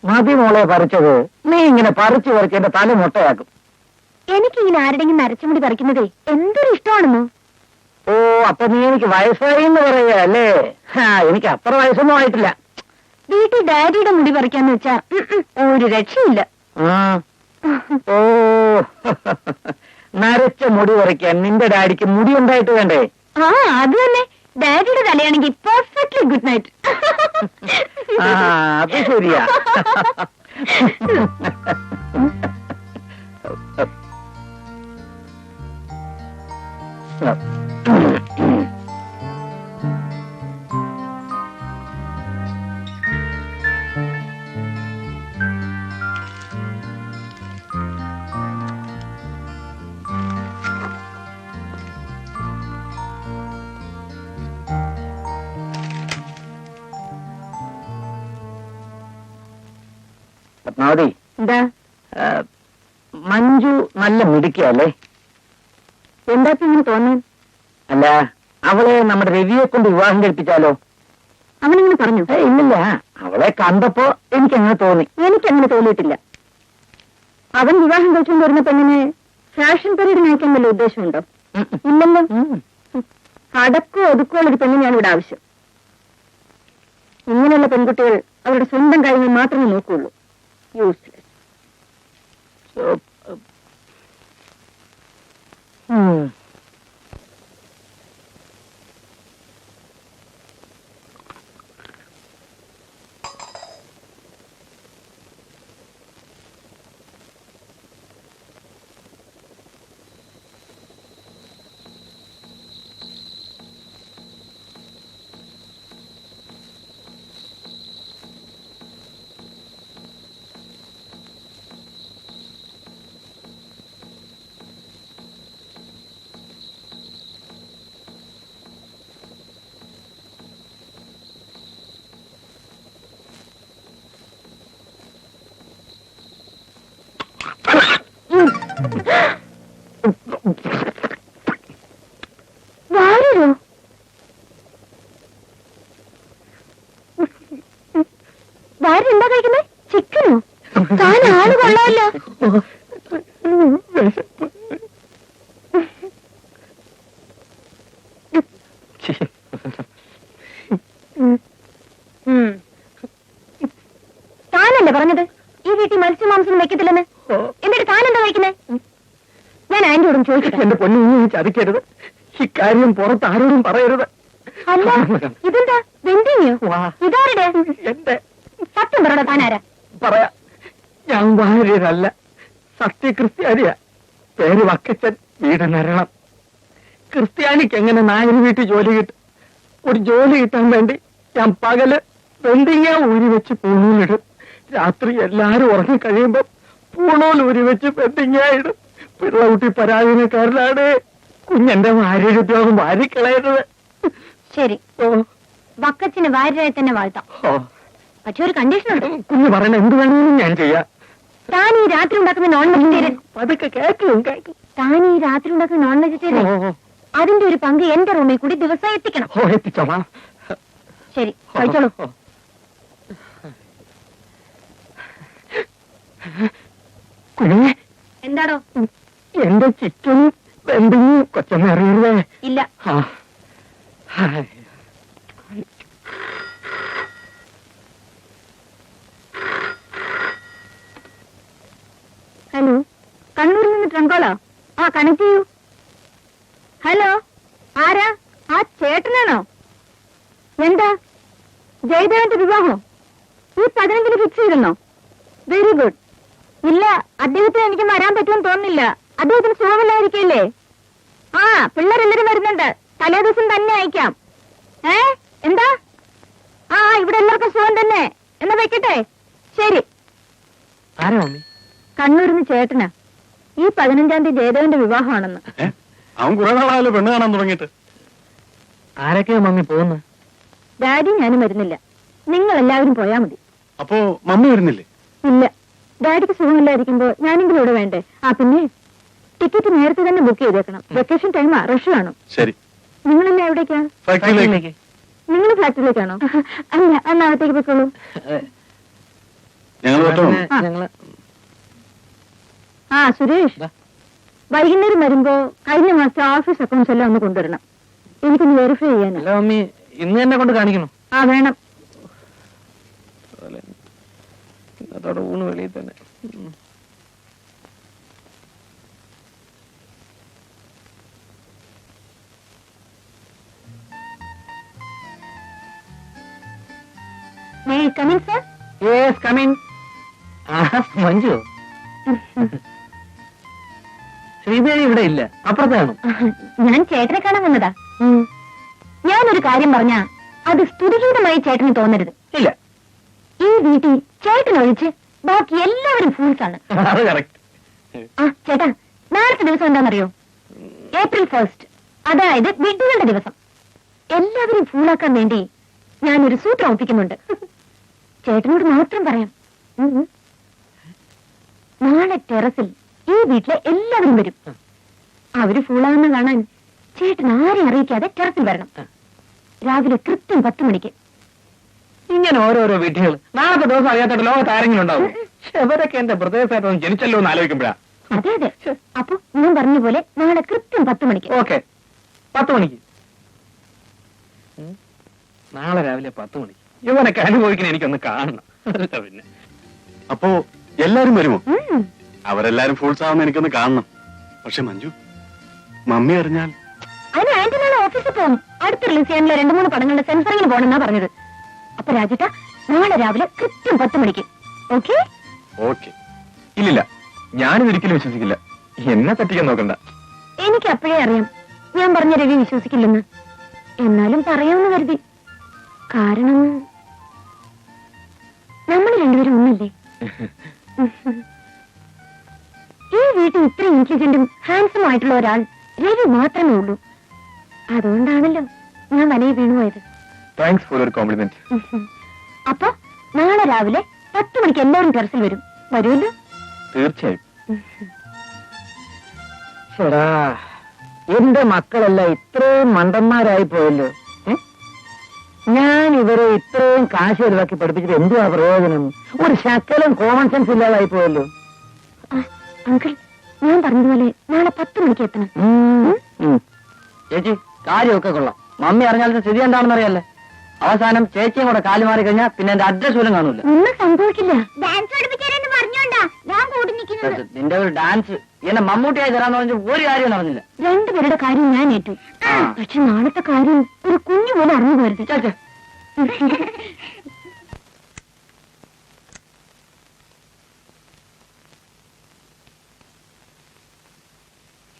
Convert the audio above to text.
മതി മോളെ പറിച്ചത്. നീ ഇങ്ങനെ പറിച്ചു പറിച്ച് എന്റെ തല മുട്ടയാക്കും. എനിക്കിങ്ങനെ ആരുടെങ്കിലും നരച്ചുമുടി പറിക്കുന്നതേ എന്തൊരു ഇഷ്ടമാണെന്നോ. ഓ, അപ്പൊ നീ എനിക്ക് വയസ്സായി എന്ന് പറയുക അല്ലേ? എനിക്ക് അത്ര വയസ്സൊന്നും ആയിട്ടില്ല. വീട്ടിൽ ഡാഡിയുടെ മുടി പറിക്കാന്ന് വെച്ചാ ഒരു രക്ഷയില്ല. ഓ, നരച്ച മുടി പറിക്കാൻ നിന്റെ ഡാഡിക്ക് മുടി ഉണ്ടായിട്ട് വേണ്ടേ? ആ, അത് തന്നെ. ഡാഡിയുടെ തലയാണെങ്കിൽ പെർഫെക്റ്റ്ലി ഗുഡ് നൈറ്റ്. അത് ശരിയാ. പത്മാവതി, എന്താ മഞ്ജു നല്ല മിടുക്കിയല്ലേ? എന്താ ഇങ്ങനെ തോന്നാൻ? അല്ല, അവളെ നമ്മുടെ രവിയെ കൊണ്ട് വിവാഹം കഴിപ്പിച്ചാലോ? അവനിങ്ങനെ പറഞ്ഞു? ഇല്ലില്ല, അവളെ കണ്ടപ്പോ എനിക്കങ്ങനെ തോന്നി. എനിക്കങ്ങനെ തോന്നിയിട്ടില്ല. അവൻ വിവാഹം കഴിച്ചുകൊണ്ട് വരുന്ന പെണ്ണിനെ ഫാഷൻ പരീഡിന് അയക്കാൻ വല്ല ഉദ്ദേശമുണ്ടോ? ഇല്ലല്ലോ. അടക്കോ ഒതുക്കോ ഉള്ളൊരു പെണ്ണിനെയാണ് ഇവിടെ ആവശ്യം. ഇങ്ങനെയുള്ള പെൺകുട്ടികൾ അവരുടെ സ്വന്തം കാര്യങ്ങൾ മാത്രമേ നോക്കുകയുള്ളൂ. യൂസ്ലെസ്. എന്താ കഴിക്കുന്നത്? ചിക്കനോ? താൻ ആള് കൊള്ളാമല്ലോ. താനല്ലേ പറഞ്ഞത് ഈ വീട്ടിൽ മത്സ്യമാംസം വെക്കത്തില്ലെന്ന്? എന്നിട്ട് താനെന്താ കഴിക്കുന്നത്? ഞാൻ ആന്റിയോടും ചോദിക്കട്ടെ. എന്റെ പൊന്നു ചതിക്കരുത്. ഇക്കാര്യം പുറത്ത് ആരോടും പറയരുത്. അല്ല, ഇതെന്താ വെന്തിങ്ങിയോ? ഇതാരുടെ? എന്റെ. സത്യം പറയണോ? താനാരാ? പറയാ, ഞാൻ ഭാര്യരല്ല, സത്യക്രിസ്ത്യാനിയാ. പേര് വക്കച്ചൻ, വീട് നരണം. ക്രിസ്ത്യാനിക്ക് എങ്ങനെ നായര് വീട്ടിൽ ജോലി കിട്ടും? ഒരു ജോലി കിട്ടാൻ വേണ്ടി ഞാൻ പകല് വെന്തിങ്ങ ഊരി വെച്ച് പൂണൂലിടും. രാത്രി എല്ലാരും ഉറങ്ങി കഴിയുമ്പോ പൂണൂൽ ഊരി വെച്ച് വെന്തിങ്ങ ഇടും. പിള്ളകുട്ടി പരാധീനക്കാരനാണ്. കുഞ്ഞെന്റെ ഭാര്യയുദ്യോഗം വാരിക്കളയരുത്. ശരി, വക്കച്ചിന് ഭാര്യയായി തന്നെ വാഴ്ത്താം. പക്ഷെ ഒരു കണ്ടീഷൻ ഉണ്ട്. കുഞ്ഞ് പറയണ എന്ത് വേണമെങ്കിലും ഞാൻ ചെയ്യാം. താൻ ഈ രാത്രി ഉണ്ടാക്കുന്ന നോൺ വെജിറ്റേറിയൻ. അതൊക്കെ കേൾക്കും. താൻ ഈ രാത്രി ഉണ്ടാക്കുന്ന നോൺ വെജിറ്റേറിയൻ, അതിന്റെ ഒരു പങ്ക് എന്റെ റൂമിൽ കൂടി ദിവസം എത്തിക്കണം. എത്തിച്ചോളാം. ശരി, കഴിച്ചോളൂ. കുഞ്ഞെ, എന്താടോ? എന്റെ ചിക്കൻ എന്തെങ്കിലും കൊച്ചമ്മ അറിയരുതേ. ഇല്ല. ഹലോ, കണ്ണൂരിൽ നിന്ന് ട്രങ്കോളോ? ആ, കണക്ട് ചെയ്യൂ. ഹലോ, ആരാ? ആ ചേട്ടനാണോ? എന്താ ജയദേവന്റെ വിവാഹം ഈ 15-ന് ഫിക്സ് ചെയ്തെന്നോ? Very good. ഇല്ല, അദ്ദേഹത്തിന് എനിക്ക് വരാൻ പറ്റുമെന്ന് തോന്നുന്നില്ല. അദ്ദേഹത്തിന് സുഖമില്ലായിരിക്കല്ലേ? ആ, പിള്ളേരെല്ലാരും വരുന്നുണ്ട്. തലേ ദിവസം തന്നെ അയക്കാം. എന്താ? ആ, ഇവിടെ എല്ലാവർക്കും സുഖം തന്നെ. എന്നാ വെക്കട്ടെ. ശരി. കണ്ണൂരിൽ നിന്ന് ചേട്ടനാ. ഈ 15-ാം തീയതി ജയദേവന്റെ വിവാഹമാണെന്ന്. അവൻ കുറെ നാളായാലും പെണ്ണ് കാണാൻ തുടങ്ങിയിട്ട്. ആരൊക്കെയാ മമ്മി പോകുന്നത്? ഡാഡി ഞാനും വരുന്നില്ല. നിങ്ങൾ എല്ലാവരും പോയാ മതി. അപ്പോ മമ്മി വരുന്നില്ലേ? ഇല്ല, ഡാഡിക്ക് സുഖമില്ലായിരിക്കുമ്പോ ഞാനെങ്കിലും ഇവിടെ വേണ്ടേ? ആ, പിന്നെ ടിക്കറ്റ് നേരത്തെ തന്നെ ബുക്ക് ചെയ്തേക്കണം. വെക്കേഷൻ ടൈമാ, റഷ് കാണും. ശരി. നിങ്ങളെല്ലാം എവിടേക്കാ? ഫാക്ടറിയിലേക്ക്. നിങ്ങൾ ഫാക്ടറിയിലേക്കാണോ? അല്ല, അന്നകത്തേക്ക് പൊയ്ക്കോളൂ. ഫാക്ടറിയിലേക്ക്. നിങ്ങൾ ഫാക്ടറിയിലേക്കാണോ? ഫാക്ടറിയിലേക്ക്. അല്ല, അന്നകത്തേക്ക് പൊയ്ക്കോളൂ. ഞങ്ങൾ പറ്റോ ഞങ്ങള് ആ സുരേഷ്, ദാ. വൈകുന്നേരം വരുമ്പോ കഴിഞ്ഞ മാസത്തെ ഓഫീസ് അക്കൗണ്ട്സ് എല്ലാം ഒന്ന് കൊണ്ടുവരണം. എനിക്കൊന്ന് വെരിഫൈ ചെയ്യാനാ. അല്ല മമ്മി, ഇന്ന് തന്നെ കൊണ്ട് കാണിക്കണം. ആ വേണം. അതോടെ ഊണ് വെളിയിൽ തന്നെ. May I come in, sir? Yes, come in. Manju, Sridevi ഇവിടെ ഇല്ല, അപ്പുറത്താണ്. ഞാൻ ചേട്ടനെ കാണാൻ വന്നതാ. ഞാനൊരു കാര്യം പറഞ്ഞാ അത് സ്തുതിഗീതമായി ചേട്ടന് തോന്നരുത്. ഇല്ല, ഈ വീട്ടിൽ ചേട്ടനൊഴിച്ച് ബാക്കി എല്ലാവരും ഫൂൾസ് ആണ്. അത് കറക്റ്റ്. ആ ചേട്ടാ, നാളത്തെ ദിവസം എന്താണെന്നറിയോ? April 1st, അതായത് വിഡ്ഢികളുടെ ദിവസം. എല്ലാവരും ഫൂളാക്കാൻ വേണ്ടി ഞാനൊരു സൂത്രം ഒപ്പിക്കുന്നുണ്ട്. ചേട്ടനോട് മാത്രം പറയാം. നാളെ ടെറസിൽ ഈ വീട്ടിലെ എല്ലാവരും വരും. അവര് ഫൂളാകുന്ന കാണാൻ ചേട്ടൻ ആരെയും അറിയിക്കാതെ ടെറസിൽ വരണം. രാവിലെ കൃത്യം 10 മണിക്ക്. ഇങ്ങനെ ഓരോരോ വീട്ടുകൾ നാളത്തെ ദിവസം അറിയാത്ത ലോകത്ത് ആരെങ്കിലും ഉണ്ടാവും? അവരൊക്കെ എന്റെ പ്രദേശമായിട്ടൊന്നും ജനിച്ചല്ലോ എന്ന് ആലോചിക്കുമ്പോഴാ. അതെ അതെ. അപ്പൊ ഞാൻ പറഞ്ഞ പോലെ നാളെ കൃത്യം 10 മണിക്ക്. ഓക്കെ, 10 മണിക്ക്. നാളെ രാവിലെ 10 മണിക്ക്. ഇവനൊക്കെ അനുഭവിക്കുന്ന എനിക്കൊന്ന് കാണണം. അല്ല പിന്നെ അപ്പോ എല്ലാരും വരുമോ? ഉം. അവരെല്ലാരും ഫുൾസ് ആവുന്ന എനിക്കൊന്ന് കാണണം. പക്ഷെ മഞ്ജു, മമ്മി അറിഞ്ഞാൽ? അതിന് ആന്റി നാളെ ഓഫീസിൽ പോകും. അടുത്ത റിലീസ് ചെയ്യാനുള്ള 2-3 പടങ്ങളുടെ സെൻസറിങ്ങിന് പോകണമെന്നാ പറഞ്ഞത്. അപ്പൊ രാജേട്ടാ, നാളെ രാവിലെ കൃത്യം 10 മണിക്ക്. ഓക്കെ? ഓക്കെ. ഇല്ലില്ല, ഞാനും ഒരിക്കലും വിശ്വസിക്കില്ല. എന്നെ പറ്റിക്കാൻ നോക്കണ്ട. എനിക്ക് അപ്പോഴേ അറിയാം ഞാൻ പറഞ്ഞ രവി വിശ്വസിക്കില്ലെന്ന്. എന്നാലും പറയാമെന്ന് കരുതി. കാരണം നമ്മൾ രണ്ടുപേരും ഒന്നല്ലേ. ഈ വീട്ടിൽ ഇത്ര ഇന്റലിജന്റും ഹാൻഡ്സം ആയിട്ടുള്ള ഒരാൾ രവി മാത്രമേ ഉള്ളൂ. അതുകൊണ്ടാണല്ലോ ഞാൻ വലയിൽ വീണുപോയത്. Thanks for your compliment. അപ്പൊ നാളെ രാവിലെ 10 മണിക്ക് എല്ലാവരും ടെറസിൽ വരും. വരുമല്ലോ? തീർച്ചയായും. ചേടാ, എന്റെ മക്കളെല്ലാം ഇത്രയും മണ്ടന്മാരായി പോയല്ലോ. ഞാൻ ഇവരെ ഇത്രയും കാശ് ചെലവാക്കി പഠിപ്പിച്ചിട്ട് എന്തുവാ പ്രയോജനം? ഒരു ശക്കലം കോമൺ സെൻസ് ഇല്ലാതായി പോയല്ലോ. അങ്കിൾ, ഞാൻ പറഞ്ഞതുപോലെ നാളെ 10 മണിക്ക് എത്തണം. ചേച്ചി, കാര്യമൊക്കെ കൊള്ളാം. മമ്മി അറിഞ്ഞാൽ സ്ഥിതി എന്താണെന്ന് അറിയാല്ലേ. അവസാനം ചേച്ചിയും കൂടെ കാലു മാറി കഴിഞ്ഞാൽ പിന്നെ എന്റെ അഡ്രസ് പോലും കാണൂല. ഒന്നും സംഭവിക്കില്ല. ഡാൻസ് പഠിപ്പിക്കാനെന്ന് പറഞ്ഞോണ്ടാ ഞാൻ കൂടി നിൽക്കുന്നത്. നിന്റെ ഒരു ഡാൻസ് എന്നെ മമ്മൂട്ടിയായി തരാന്ന് പറഞ്ഞ ഒരു കാര്യം നടന്നില്ല. രണ്ടുപേരുടെ കാര്യം ഞാൻ ഏറ്റു. പക്ഷെ നാളത്തെ കാര്യം ഒരു കുഞ്ഞു പോലെ അറിഞ്ഞു പോരുത്.